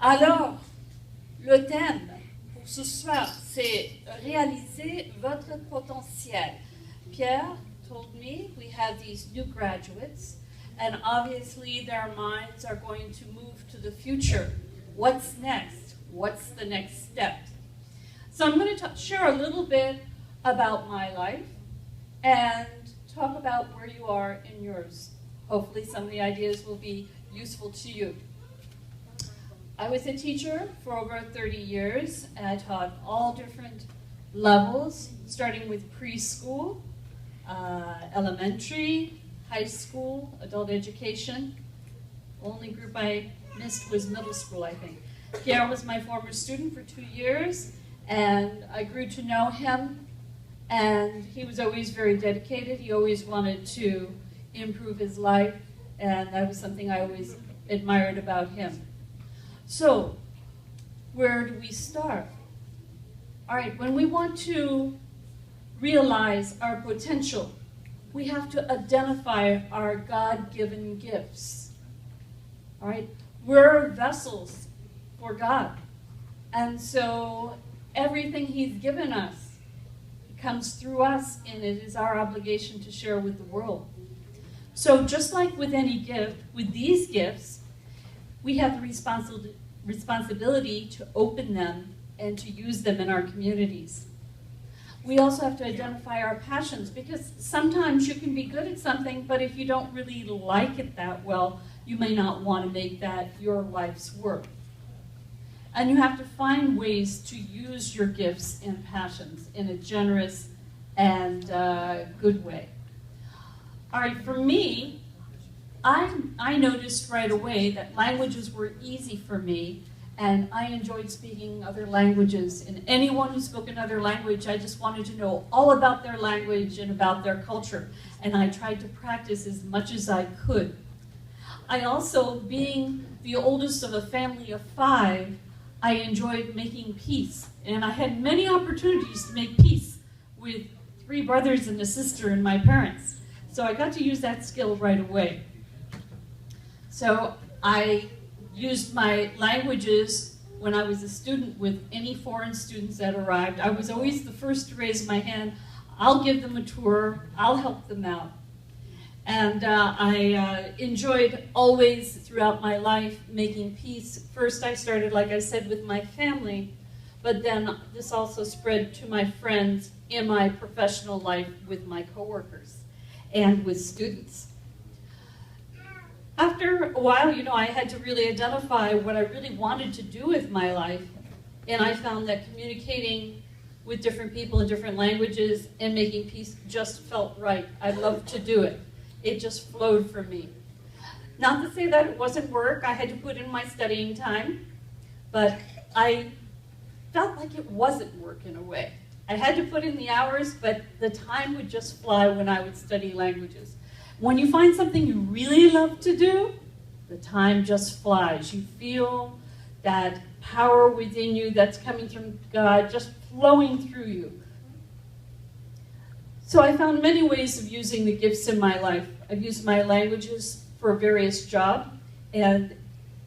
Alors, le thème pour ce soir, c'est réaliser votre potentiel. Pierre told me we have these new graduates, and obviously their minds are going to move to the future. What's next? What's the next step? So I'm going to share a little bit about my life and talk about where you are in yours. Hopefully some of the ideas will be useful to you. I was a teacher for over 30 years, and I taught all different levels, starting with preschool, elementary, high school, adult education. Only group I missed was middle school, I think. Pierre was my former student for 2 years, and I grew to know him, and he was always very dedicated. He always wanted to improve his life, and that was something I always admired about him. So, where do we start? All right, when we want to realize our potential, we have to identify our God-given gifts. All right, we're vessels for God. And so everything He's given us comes through us, and it is our obligation to share with the world. So just like with any gift, with these gifts, we have the responsibility to open them and to use them in our communities. We also have to identify our passions, because sometimes you can be good at something, but if you don't really like it that well, you may not want to make that your life's work. And you have to find ways to use your gifts and passions in a generous and good way. All right, for me, I noticed right away that languages were easy for me, and I enjoyed speaking other languages. And anyone who spoke another language, I just wanted to know all about their language and about their culture. And I tried to practice as much as I could. I also, being the oldest of a family of 5, I enjoyed making peace. And I had many opportunities to make peace with 3 brothers and a sister and my parents. So I got to use that skill right away. So I used my languages when I was a student with any foreign students that arrived. I was always the first to raise my hand. I'll give them a tour. I'll help them out. And I enjoyed always throughout my life making peace. First I started, like I said, with my family, but then this also spread to my friends in my professional life with my coworkers and with students. After a while, I had to really identify what I really wanted to do with my life, and I found that communicating with different people in different languages and making peace just felt right. I loved to do it. It just flowed for me. Not to say that it wasn't work. I had to put in my studying time, but I felt like it wasn't work in a way. I had to put in the hours, but the time would just fly when I would study languages. When you find something you really love to do, the time just flies. You feel that power within you that's coming from God just flowing through you. So I found many ways of using the gifts in my life. I've used my languages for various jobs, and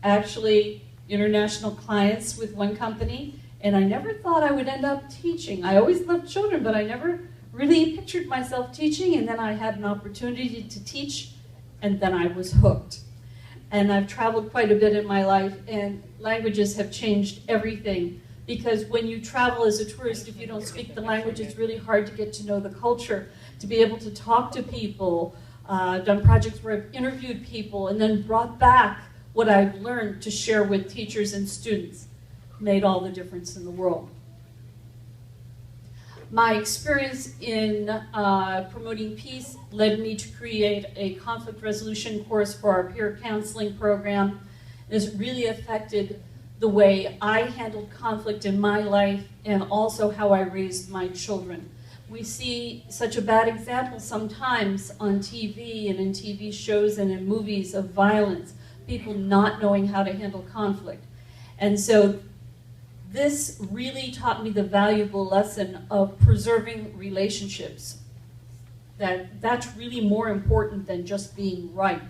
actually international clients with one company, and I never thought I would end up teaching. I always loved children, but I never really pictured myself teaching, and then I had an opportunity to teach, and then I was hooked. And I've traveled quite a bit in my life, and languages have changed everything, because when you travel as a tourist, if you don't speak the language, it's really hard to get to know the culture, to be able to talk to people. I've done projects where I've interviewed people and then brought back what I've learned to share with teachers and students. Made all the difference in the world. My experience in promoting peace led me to create a conflict resolution course for our peer counseling program. This really affected the way I handled conflict in my life and also how I raised my children. We see such a bad example sometimes on TV and in TV shows and in movies of violence, people not knowing how to handle conflict. And so this really taught me the valuable lesson of preserving relationships. That's really more important than just being right.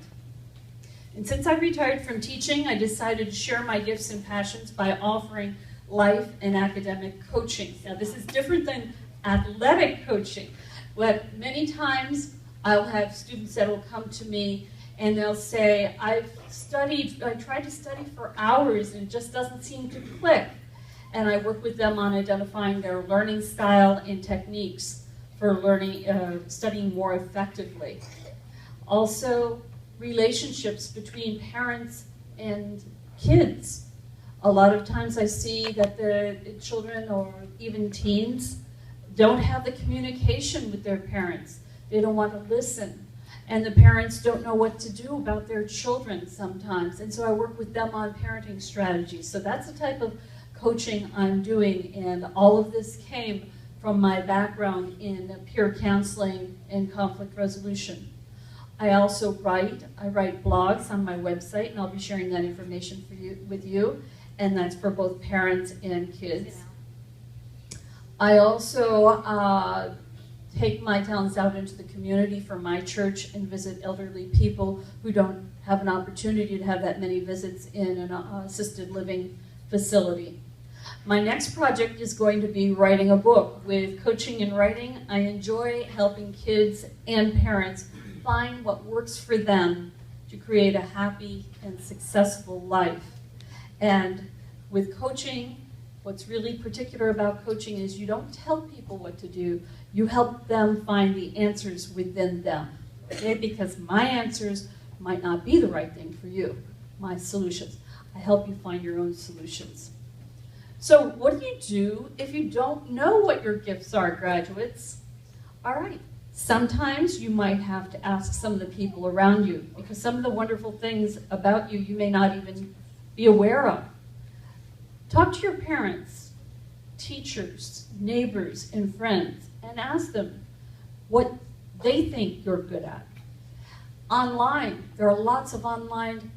And since I retired from teaching, I decided to share my gifts and passions by offering life and academic coaching. Now, this is different than athletic coaching. But many times I'll have students that will come to me and they'll say, I tried to study for hours and it just doesn't seem to click. And I work with them on identifying their learning style and techniques for studying more effectively. Also, relationships between parents and kids. A lot of times I see that the children or even teens don't have the communication with their parents. They don't want to listen. And the parents don't know what to do about their children sometimes. And so I work with them on parenting strategies. So that's the type of coaching I'm doing. And all of this came from my background in peer counseling and conflict resolution. I also write blogs on my website, and I'll be sharing that information with you, and that's for both parents and kids. I also take my talents out into the community for my church and visit elderly people who don't have an opportunity to have that many visits in an assisted living facility. My next project is going to be writing a book. With coaching and writing, I enjoy helping kids and parents find what works for them to create a happy and successful life. And with coaching, what's really particular about coaching is you don't tell people what to do, you help them find the answers within them. Okay? Because my answers might not be the right thing for you, my solutions. I help you find your own solutions. So what do you do if you don't know what your gifts are, graduates? All right. Sometimes you might have to ask some of the people around you, because some of the wonderful things about you, you may not even be aware of. Talk to your parents, teachers, neighbors, and friends, and ask them what they think you're good at. Online, there are lots of online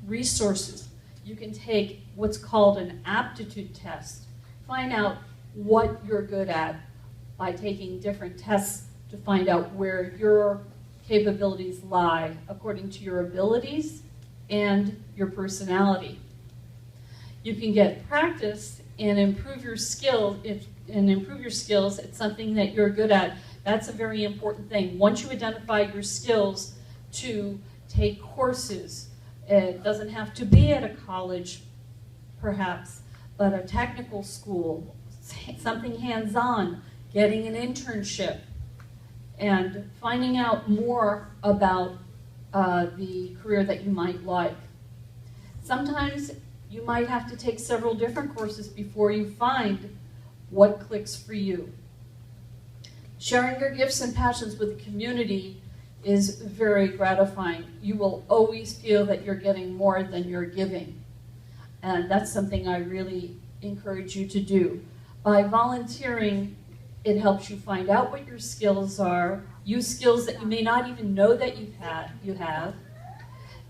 resources. You can take what's called an aptitude test. Find out what you're good at by taking different tests to find out where your capabilities lie according to your abilities and your personality. You can get practice and improve your skills at something that you're good at. That's a very important thing. Once you identify your skills, to take courses. It doesn't have to be at a college, perhaps, but a technical school, something hands-on, getting an internship, and finding out more about the career that you might like. Sometimes you might have to take several different courses before you find what clicks for you. Sharing your gifts and passions with the community is very gratifying. You will always feel that you're getting more than you're giving. And that's something I really encourage you to do. By volunteering, it helps you find out what your skills are, use skills that you may not even know that you have,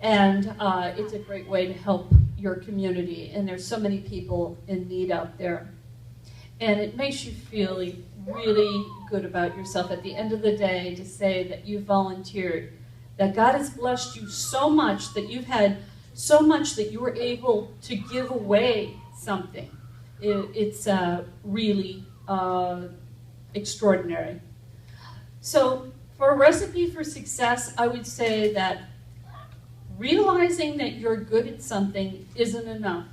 and it's a great way to help your community. And there's so many people in need out there. And it makes you feel really good about yourself at the end of the day to say that you volunteered, that God has blessed you so much, that you've had so much that you were able to give away something. It's really extraordinary. So for a recipe for success, I would say that realizing that you're good at something isn't enough.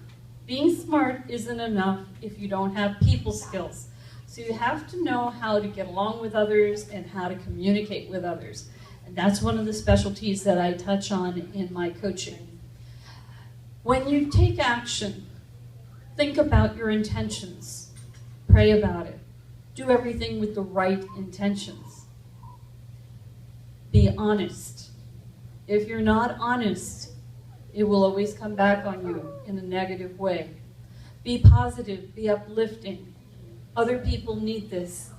Being smart isn't enough if you don't have people skills. So you have to know how to get along with others and how to communicate with others. And that's one of the specialties that I touch on in my coaching. When you take action, think about your intentions. Pray about it. Do everything with the right intentions. Be honest. If you're not honest, it will always come back on you in a negative way. Be positive, be uplifting. Other people need this.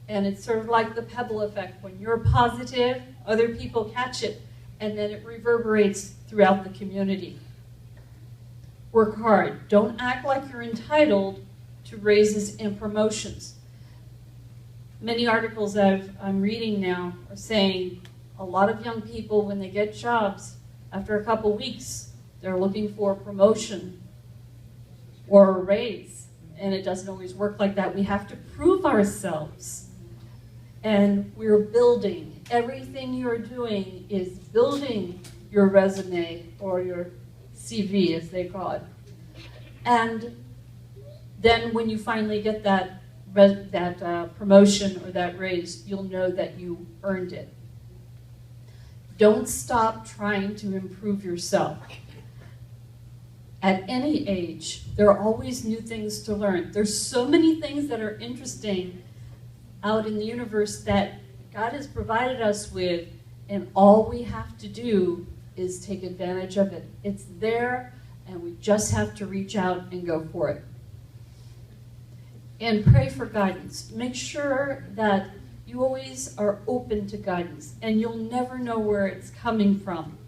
And it's sort of like the pebble effect. When you're positive, other people catch it, and then it reverberates throughout the community. Work hard. Don't act like you're entitled to raises and promotions. Many articles I'm reading now are saying a lot of young people, when they get jobs, After a couple weeks, they're looking for a promotion or a raise, and it doesn't always work like that. We have to prove ourselves, and we're building. Everything you're doing is building your resume or your CV, as they call it. And then when you finally get that promotion or that raise, you'll know that you earned it. Don't stop trying to improve yourself. At any age, there are always new things to learn. There's so many things that are interesting out in the universe that God has provided us with, and all we have to do is take advantage of it. It's there, and we just have to reach out and go for it. And pray for guidance. Make sure that you always are open to guidance, and you'll never know where it's coming from.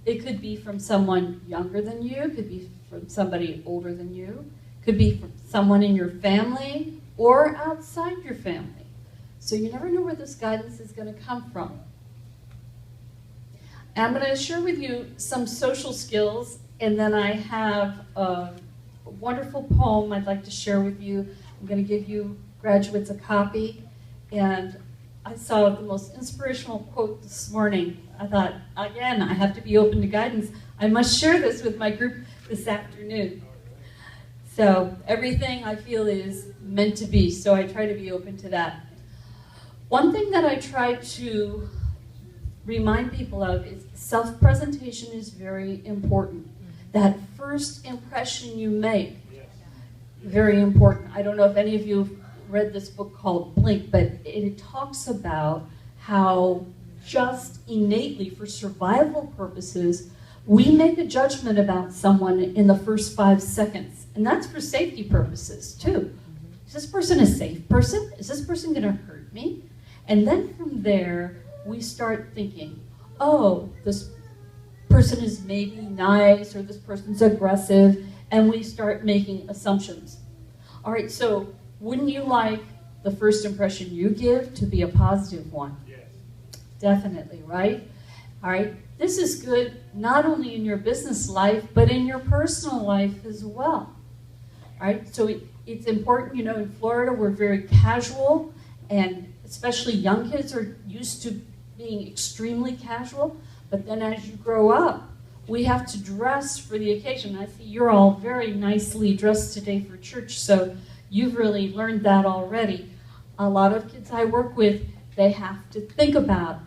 It could be from someone younger than you, could be from somebody older than you, could be from someone in your family or outside your family. So you never know where this guidance is going to come from. And I'm going to share with you some social skills, and then I have a wonderful poem I'd like to share with you. I'm going to give you graduates a copy. And I saw the most inspirational quote this morning. I thought, again, I have to be open to guidance. I must share this with my group this afternoon. So everything I feel is meant to be, so I try to be open to that. One thing that I try to remind people of is self-presentation is very important. That first impression you make, very important. I don't know if any of you have read this book called Blink, but it talks about how just innately, for survival purposes, we make a judgment about someone in the first 5 seconds. And that's for safety purposes, too. Is this person a safe person? Is this person going to hurt me? And then from there, we start thinking, oh, this person is maybe nice, or this person's aggressive, and we start making assumptions. All right, so wouldn't you like the first impression you give to be a positive one? Yes. Definitely, right? All right, this is good not only in your business life, but in your personal life as well. All right, so it's important, you know, in Florida, we're very casual, and especially young kids are used to being extremely casual, but then as you grow up, we have to dress for the occasion. I see you're all very nicely dressed today for church, so you've really learned that already. A lot of kids I work with, they have to think about,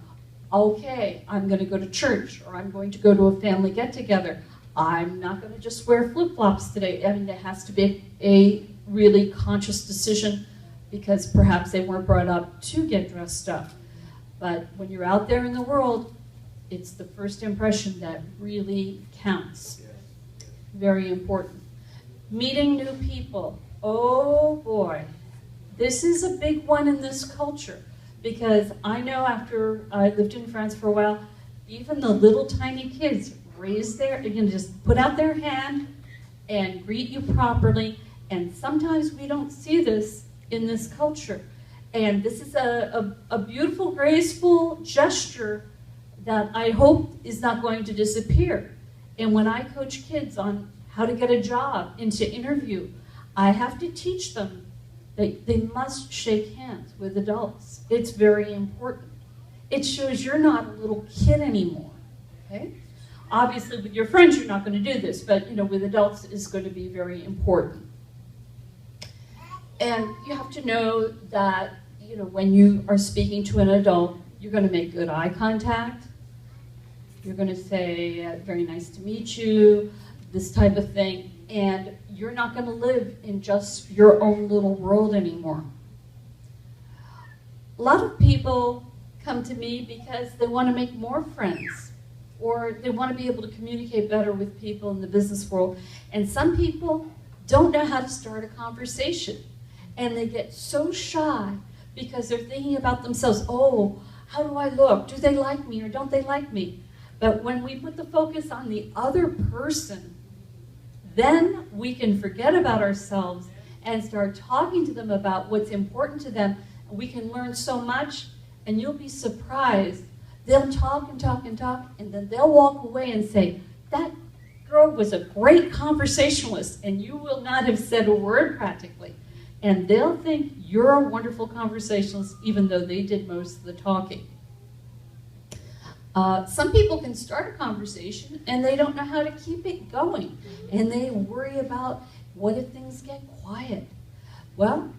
okay, I'm going to go to church, or I'm going to go to a family get-together. I'm not going to just wear flip-flops today. I mean, there has to be a really conscious decision, because perhaps they weren't brought up to get dressed up. But when you're out there in the world, it's the first impression that really counts. Very important. Meeting new people. Oh boy, this is a big one in this culture, because I know after I lived in France for a while, even the little tiny kids raise their, you can just put out their hand and greet you properly, and sometimes we don't see this in this culture. And this is a beautiful, graceful gesture that I hope is not going to disappear. And when I coach kids on how to get a job and to interview, I have to teach them that they must shake hands with adults. It's very important. It shows you're not a little kid anymore, okay? Obviously, with your friends, you're not going to do this, but you know, with adults, it's going to be very important. And you have to know that, you know, when you are speaking to an adult, you're going to make good eye contact. You're going to say, very nice to meet you, this type of thing. And you're not going to live in just your own little world anymore. A lot of people come to me because they want to make more friends, or they want to be able to communicate better with people in the business world. And some people don't know how to start a conversation. And they get so shy because they're thinking about themselves. Oh, how do I look? Do they like me or don't they like me? But when we put the focus on the other person, then we can forget about ourselves and start talking to them about what's important to them. We can learn so much, and you'll be surprised They'll talk and talk and talk, and then they'll walk away and say, that girl was a great conversationalist, and you will not have said a word practically. And they'll think you're a wonderful conversationalist, even though they did most of the talking. Some people can start a conversation, and they don't know how to keep it going. And they worry about, what if things get quiet? Well,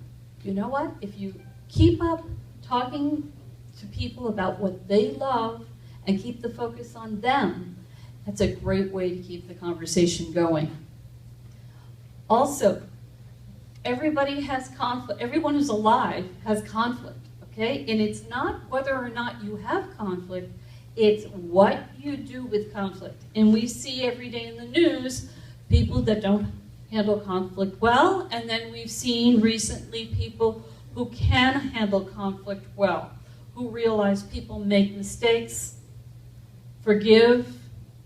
you know what? If you keep up talking to people about what they love and keep the focus on them, that's a great way to keep the conversation going. Also, everybody has conflict. Everyone who's alive has conflict, okay? And it's not whether or not you have conflict, it's what you do with conflict. And we see every day in the news people that don't handle conflict well, and then we've seen recently people who can handle conflict well, who realize people make mistakes, forgive,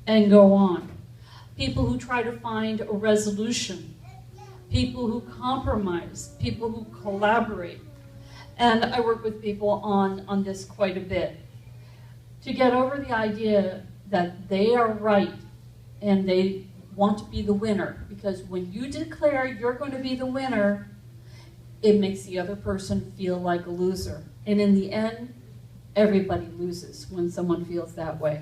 and go on. People who try to find a resolution. People who compromise. People who collaborate. And I work with people on this quite a bit. To get over the idea that they are right and they want to be the winner. Because when you declare you're going to be the winner, it makes the other person feel like a loser. And in the end, everybody loses when someone feels that way.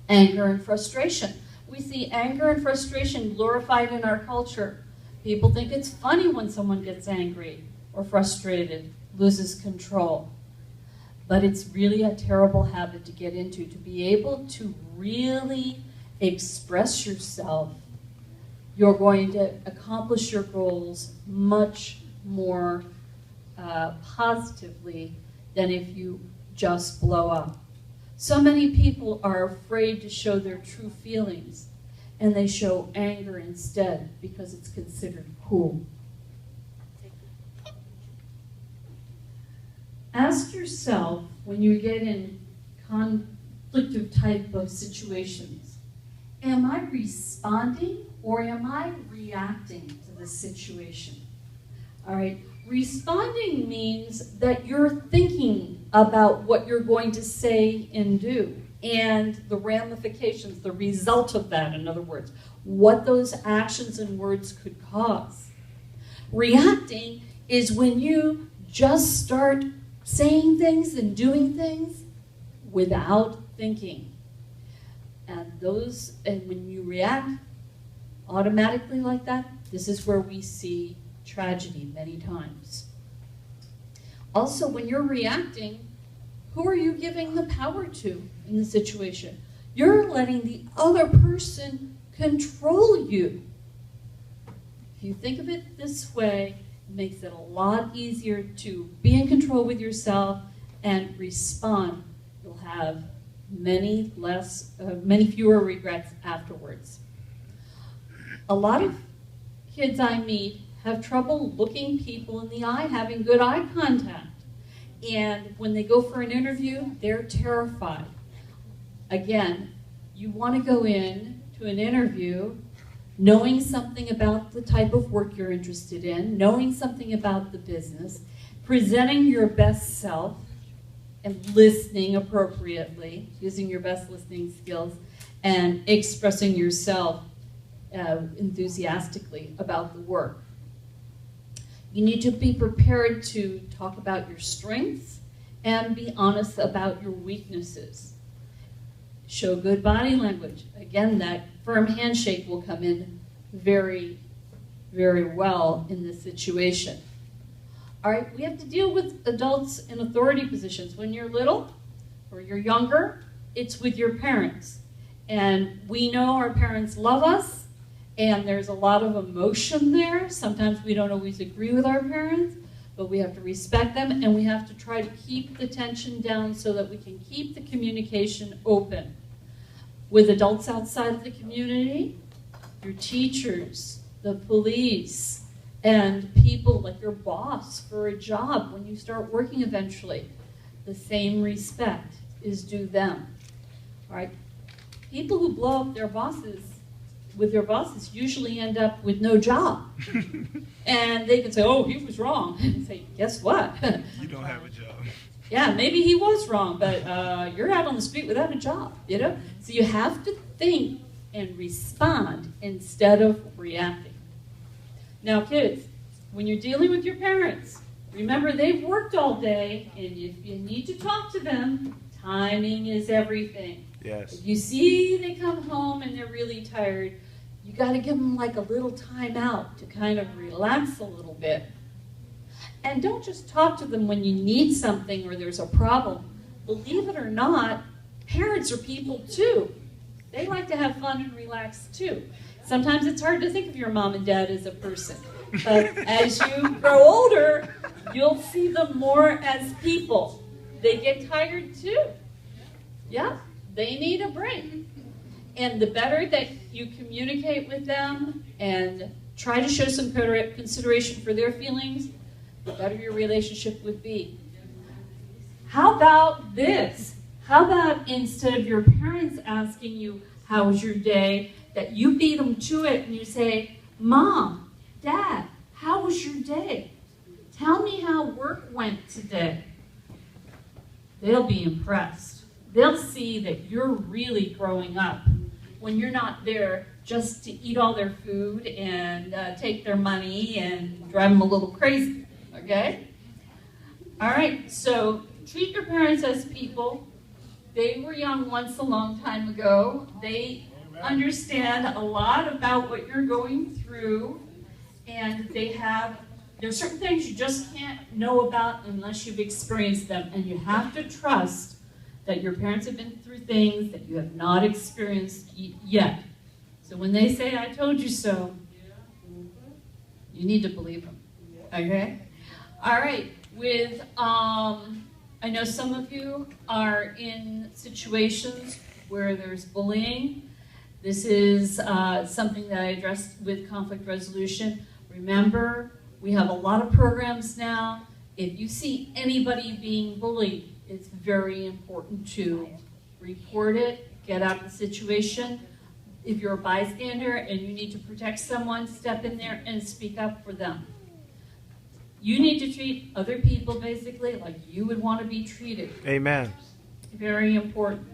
Anger and frustration. We see anger and frustration glorified in our culture. People think it's funny when someone gets angry or frustrated, loses control. But it's really a terrible habit to get into, to be able to really express yourself. You're going to accomplish your goals much more positively than if you just blow up. So many people are afraid to show their true feelings, and they show anger instead because it's considered cool. Ask yourself when you get in conflictive type of situations, am I responding or am I reacting to the situation? All right, responding means that you're thinking about what you're going to say and do and the ramifications, the result of that, in other words, what those actions and words could cause. Reacting is when you just start saying things and doing things without thinking. And when you react automatically like that, this is where we see tragedy many times. Also, when you're reacting, who are you giving the power to in the situation? You're letting the other person control you. If you think of it this way, it makes it a lot easier to be in control with yourself and respond. You'll have many fewer regrets afterwards. A lot of kids I meet have trouble looking people in the eye, having good eye contact. And when they go for an interview, they're terrified. Again, you want to go in to an interview knowing something about the type of work you're interested in, knowing something about the business, presenting your best self, and listening appropriately, using your best listening skills, and expressing yourself enthusiastically about the work. You need to be prepared to talk about your strengths and be honest about your weaknesses. Show good body language. Again, that firm handshake will come in very, very well in this situation. All right, we have to deal with adults in authority positions. When you're little or you're younger, it's with your parents. And we know our parents love us, and there's a lot of emotion there. Sometimes we don't always agree with our parents, but we have to respect them, and we have to try to keep the tension down so that we can keep the communication open. With adults outside of the community, your teachers, the police, and people like your boss for a job when you start working eventually, the same respect is due them. All right? People who blow up their bosses usually end up with no job. And they can say, oh, he was wrong. And say, guess what? You don't have a job. Yeah, maybe he was wrong, but you're out on the street without a job, you know? So you have to think and respond instead of reacting. Now, kids, when you're dealing with your parents, remember they've worked all day, and if you need to talk to them, timing is everything. Yes. If you see they come home and they're really tired, you got to give them like a little time out to kind of relax a little bit. And don't just talk to them when you need something or there's a problem. Believe it or not, parents are people too. They like to have fun and relax too. Sometimes it's hard to think of your mom and dad as a person. But as you grow older, you'll see them more as people. They get tired too. Yeah, they need a break. And the better that you communicate with them and try to show some consideration for their feelings, the better your relationship would be. How about this? How about instead of your parents asking you, how was your day, that you beat them to it and you say, Mom, Dad, how was your day? Tell me how work went today. They'll be impressed. They'll see that you're really growing up when you're not there just to eat all their food and take their money and drive them a little crazy, okay? All right, so treat your parents as people. They were young once a long time ago. They understand a lot about what you're going through, and there's certain things you just can't know about unless you've experienced them, and you have to trust that your parents have been through things that you have not experienced yet. So when they say, I told you so, you need to believe them, okay? All right, I know some of you are in situations where there's bullying. This is something that I addressed with conflict resolution. Remember, we have a lot of programs now. If you see anybody being bullied, it's very important to report it, get out of the situation. If you're a bystander and you need to protect someone, step in there and speak up for them. You need to treat other people basically like you would want to be treated. Amen. Very important.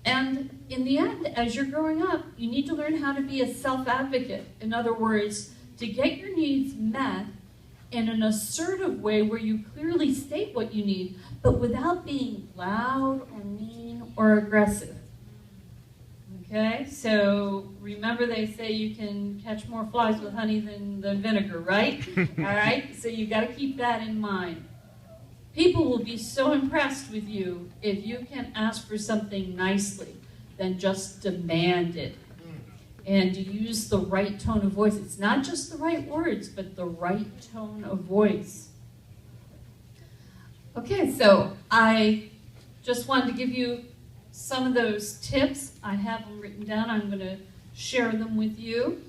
And in the end, as you're growing up, you need to learn how to be a self-advocate. In other words, to get your needs met in an assertive way where you clearly state what you need, but without being loud or mean or aggressive. Okay, so remember they say you can catch more flies with honey than vinegar, right? All right, so you got to keep that in mind. People will be so impressed with you if you can ask for something nicely than just demand it. And to use the right tone of voice. It's not just the right words, but the right tone of voice. Okay, so I just wanted to give you some of those tips. I have them written down. I'm going to share them with you.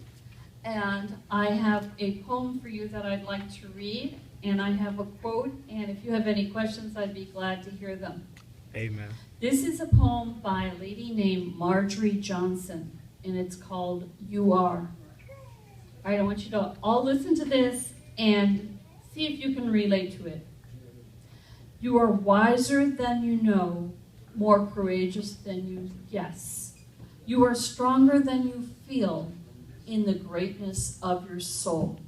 And I have a poem for you that I'd like to read. And I have a quote. And if you have any questions, I'd be glad to hear them. Amen. This is a poem by a lady named Marjorie Johnson. And it's called You Are. All right, I want you to all listen to this and see if you can relate to it. You are wiser than you know, more courageous than you guess. You are stronger than you feel in the greatness of your soul.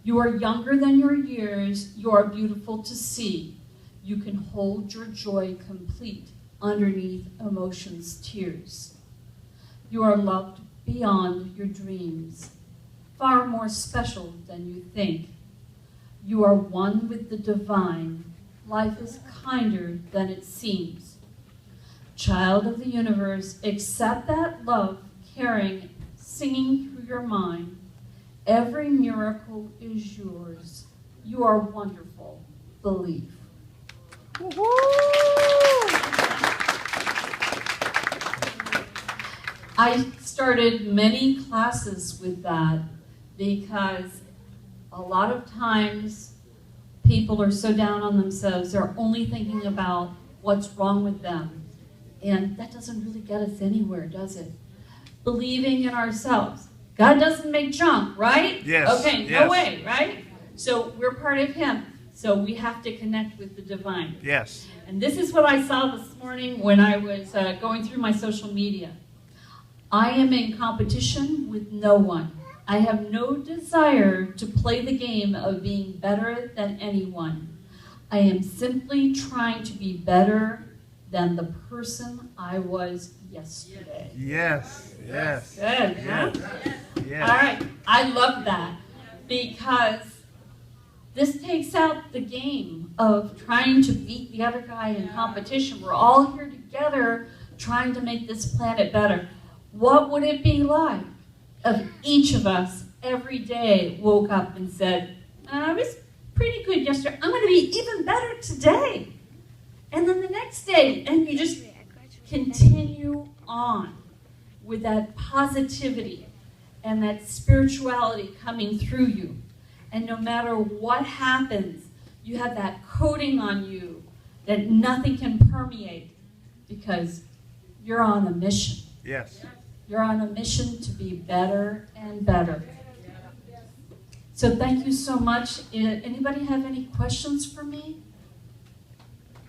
You are younger than your years. You are beautiful to see. You can hold your joy complete underneath emotion's tears. You are loved beyond your dreams, far more special than you think. You are one with the divine. Life is kinder than it seems. Child of the universe, accept that love, caring, singing through your mind. Every miracle is yours. You are wonderful. Believe. I started many classes with that because a lot of times people are so down on themselves, they're only thinking about what's wrong with them. And that doesn't really get us anywhere, does it? Believing in ourselves. God doesn't make junk, right? Yes. Okay, no yes. way, right? So we're part of Him. So we have to connect with the divine. Yes. And this is what I saw this morning when I was going through my social media. I am in competition with no one. I have no desire to play the game of being better than anyone. I am simply trying to be better than the person I was yesterday. Yes. Yes. Good, huh? Yes. All right, I love that because this takes out the game of trying to beat the other guy in competition. We're all here together trying to make this planet better. What would it be like if each of us every day woke up and said, I was pretty good yesterday, I'm going to be even better today. And then the next day, and you just continue on with that positivity and that spirituality coming through you. And no matter what happens, you have that coating on you that nothing can permeate because you're on a mission. Yes. You're on a mission to be better and better. So thank you so much. Anybody have any questions for me?